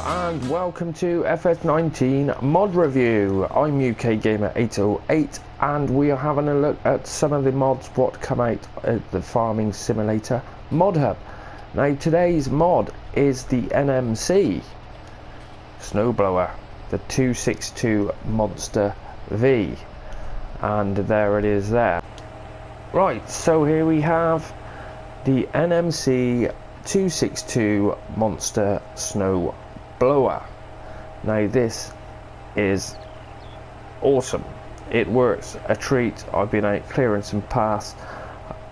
and welcome to fs19 mod review. I'm UK Gamer 808 and we are having a look at some of the mods what come out at the Farming Simulator mod hub. Now today's mod is the NMC snowblower, the 262 Monster V, and there it is there. Right, so here we have the NMC 262 Monster Snow Blower. Now this is awesome. It works a treat. I've been out clearing some paths.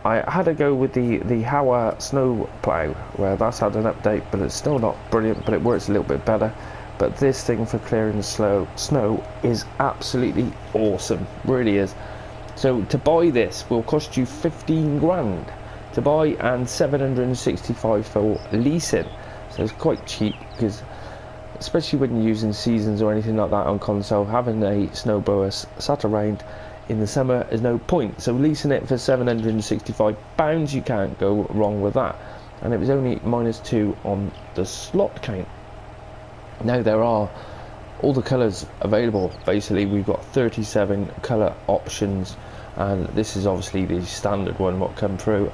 I had to go with the Howa snow plow, where that's had an update, but it's still not brilliant, but it works a little bit better. But this thing for clearing snow is absolutely awesome, really is. So to buy this will cost you 15 grand to buy and 765 for leasing, so it's quite cheap, because especially when you're using seasons or anything like that on console, having a snowblower sat around in the summer is no point. So leasing it for £765, you can't go wrong with that, and it was only -2 on the slot count. Now there are all the colours available. Basically we've got 37 colour options, and this is obviously the standard one what come through,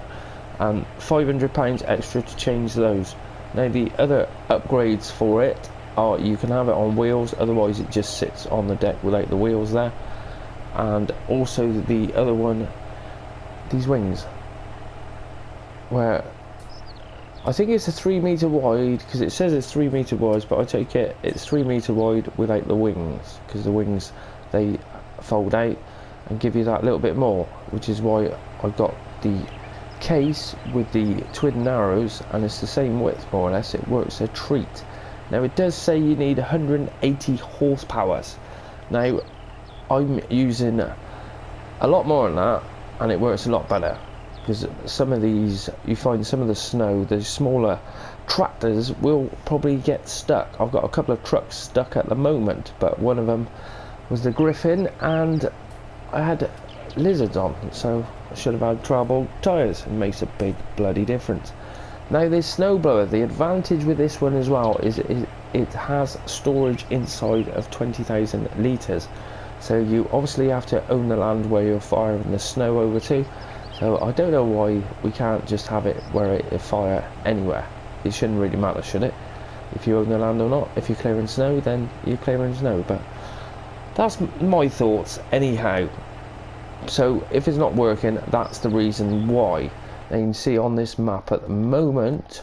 and £500 extra to change those. Now the other upgrades for it are you can have it on wheels, otherwise it just sits on the deck without the wheels there. And also the other one, these wings, where I think it's a 3 meter wide, because it says it's 3 meter wide, but I take it it's 3 meter wide without the wings, because the wings they fold out and give you that little bit more, which is why I got the case with the twin narrows, and it's the same width more or less. It works a treat. Now it does say you need 180 horsepower. Now I'm using a lot more than that, and it works a lot better, because some of these, you find some of the snow, the smaller tractors will probably get stuck. I've got a couple of trucks stuck at the moment, but one of them was the Griffin and I had lizards on, so I should have had travel tyres. It makes a big bloody difference. Now this snowblower, the advantage with this one as well is it has storage inside of 20,000 litres, so you obviously have to own the land where you're firing the snow over to. So I don't know why we can't just have it where it fire anywhere. It shouldn't really matter, should it, if you own the land or not? If you're clearing snow, then you're clearing snow. But that's my thoughts anyhow. So if it's not working, that's the reason why. And you can see on this map at the moment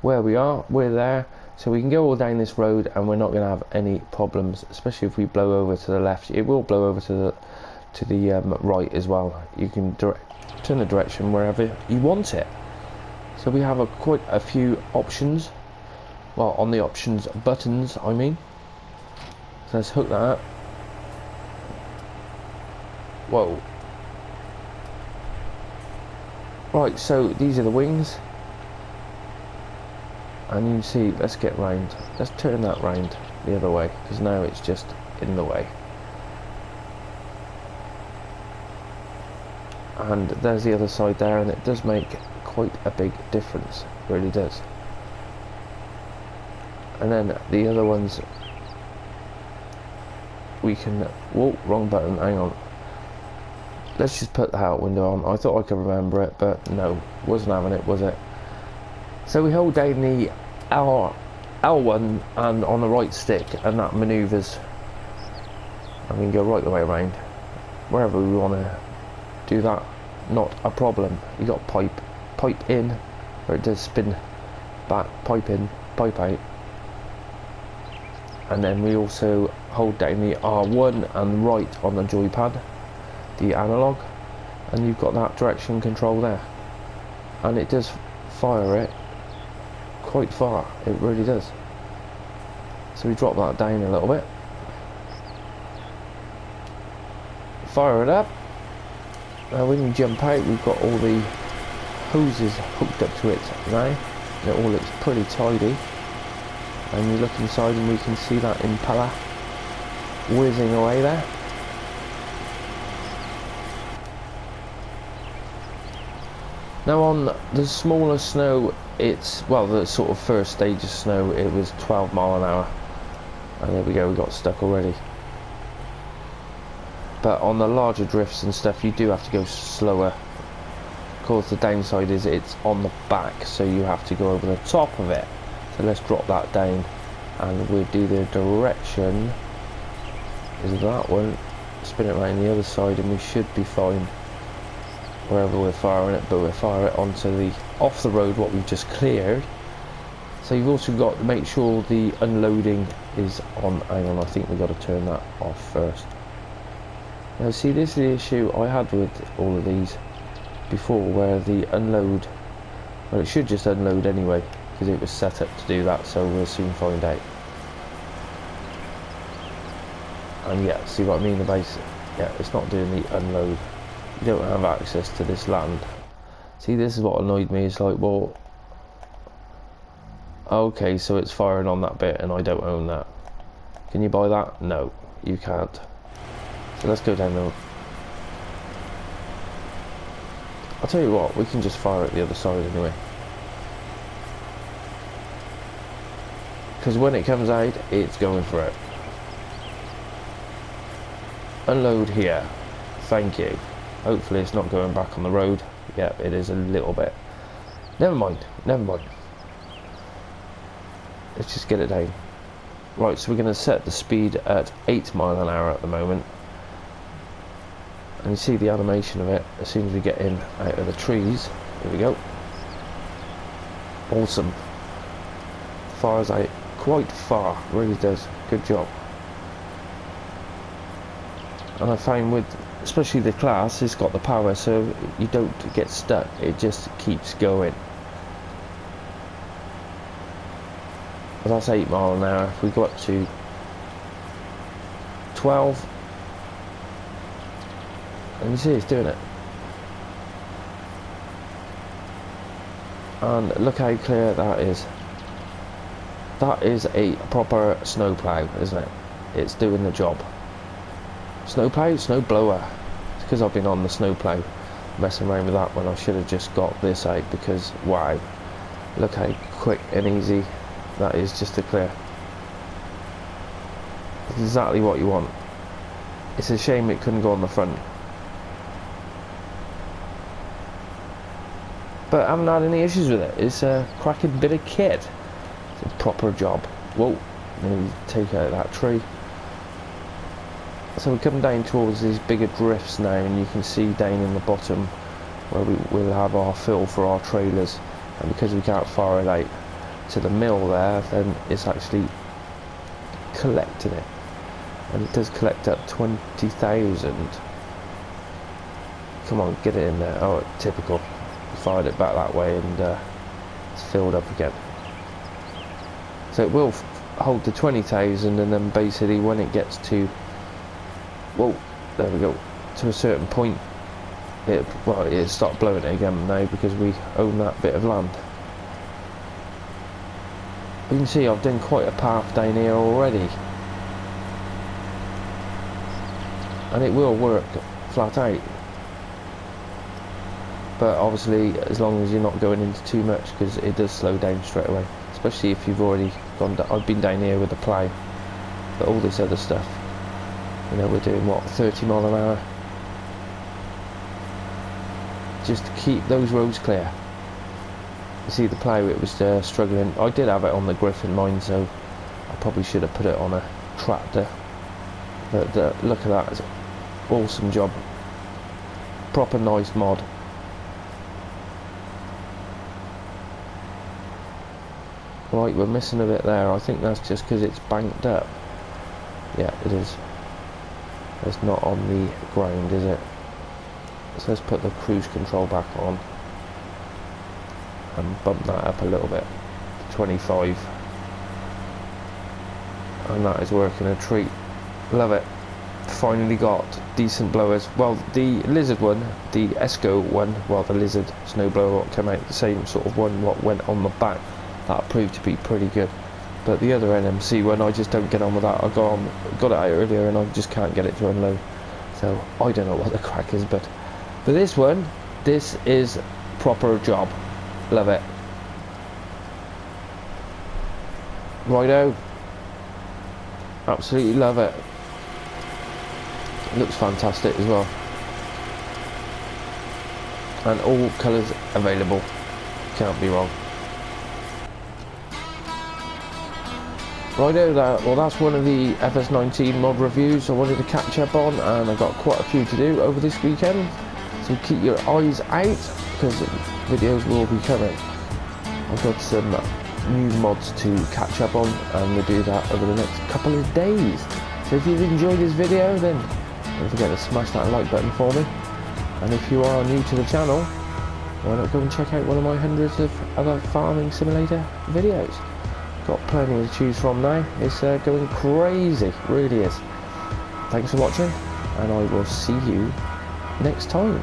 where we are, we're there, so we can go all down this road and we're not going to have any problems, especially if we blow over to the left. It will blow over to the right as well. You can turn the direction wherever you want it. So we have quite a few options, well, on the options buttons I mean. So let's hook that up. Whoa. Right, so these are the wings, and you can see, let's get round, let's turn that round the other way, because now it's just in the way. And there's the other side there, and it does make quite a big difference, it really does. And then the other ones we can, whoa, wrong button, hang on. Let's just put the out window on. I thought I could remember it, but no, wasn't having it, was it? So we hold down the L1 and on the right stick, and that manoeuvres, and we can go right the way around wherever we want to do that. Not a problem. You got pipe in, where it does spin back, pipe in, pipe out. And then we also hold down the R1 and right on the joypad, the analog, and you've got that direction control there, and it does fire it quite far, it really does. So we drop that down a little bit, fire it up. Now when you jump out, we've got all the hoses hooked up to it now, and it all looks pretty tidy. And you look inside and we can see that impeller whizzing away there. Now on the smaller snow it's, well, the sort of first stage of snow, it was 12 mile an hour, and there we go, we got stuck already. But on the larger drifts and stuff, you do have to go slower. Of course, the downside is it's on the back, so you have to go over the top of it. So let's drop that down, and we'll do the direction is that one, spin it around the other side, and we should be fine wherever we're firing it. But we'll fire it onto the off the road what we've just cleared. So you've also got to make sure the unloading is on. Hang on, I think we've got to turn that off first. Now see, this is the issue I had with all of these before, where the unload, well, it should just unload anyway because it was set up to do that, so we'll soon find out. And yeah, see what I mean about, yeah, it's not doing the unload. You don't have access to this land. See, this is what annoyed me. It's like, well, okay, so it's firing on that bit and I don't own that. Can you buy that? No, you can't. So let's go down there. I'll tell you what, we can just fire at the other side anyway. Because when it comes out, it's going for it. Unload here. Thank you. Hopefully it's not going back on the road. Yeah, it is a little bit. Never mind, never mind. Let's just get it down. Right, so we're going to set the speed at 8 mile an hour at the moment. And you see the animation of it as soon as we get in out of the trees. Here we go. Awesome. Fires out quite far, really does. Good job. And I find with, especially the class, it's got the power, so you don't get stuck. It just keeps going. But that's 8 mile an hour. If we go up to 12, and you see it's doing it. And look how clear that is. That is a proper snow plough, isn't it? It's doing the job. Snow plough, snow blower. It's because I've been on the snow plough messing around with that when I should have just got this out, because wow, look how quick and easy that is just to clear. It's exactly what you want. It's a shame it couldn't go on the front. But I haven't had any issues with it. It's a cracking bit of kit. It's a proper job. Whoa, maybe take out that tree. So we're coming down towards these bigger drifts now, and you can see down in the bottom where we will have our fill for our trailers. And because we can't fire it out to the mill there, then it's actually collecting it. And it does collect up 20,000. Come on, get it in there. Oh, typical. Fired it back that way, and it's filled up again. So it will hold to 20,000, and then basically when it gets to, whoa, there we go, to a certain point, it'll start blowing it again now because we own that bit of land. You can see I've done quite a path down here already, and it will work flat out. But obviously, as long as you're not going into too much, because it does slow down straight away. Especially if you've already gone down. I've been down here with the plough, but all this other stuff, you know, we're doing what, 30 mile an hour, just to keep those roads clear. You see the plough, it was struggling. I did have it on the Griffin mine, so I probably should have put it on a tractor. But look at that, it's an awesome job. Proper nice mod. Right, we're missing a bit there. I think that's just because it's banked up. Yeah, it is. It's not on the ground, is it? So let's put the cruise control back on and bump that up a little bit to 25. And that is working a treat. Love it. Finally got decent blowers. Well, the lizard one, the Esco one, well, the lizard snowblower came out the same sort of one what went on the back. That proved to be pretty good. But the other NMC one, I just don't get on with that. I got it out earlier and I just can't get it to unload. So I don't know what the crack is, but for this one, this is proper job. Love it. Righto. Absolutely love it. Looks fantastic as well. And all colours available. Can't be wrong. Righto, well that's one of the FS19 mod reviews I wanted to catch up on, and I've got quite a few to do over this weekend, so keep your eyes out because videos will be coming. I've got some new mods to catch up on, and we'll do that over the next couple of days. So if you've enjoyed this video, then don't forget to smash that like button for me, and if you are new to the channel, why not go and check out one of my hundreds of other farming simulator videos. Got plenty to choose from now. It's going crazy, it really is. Thanks for watching, and I will see you next time.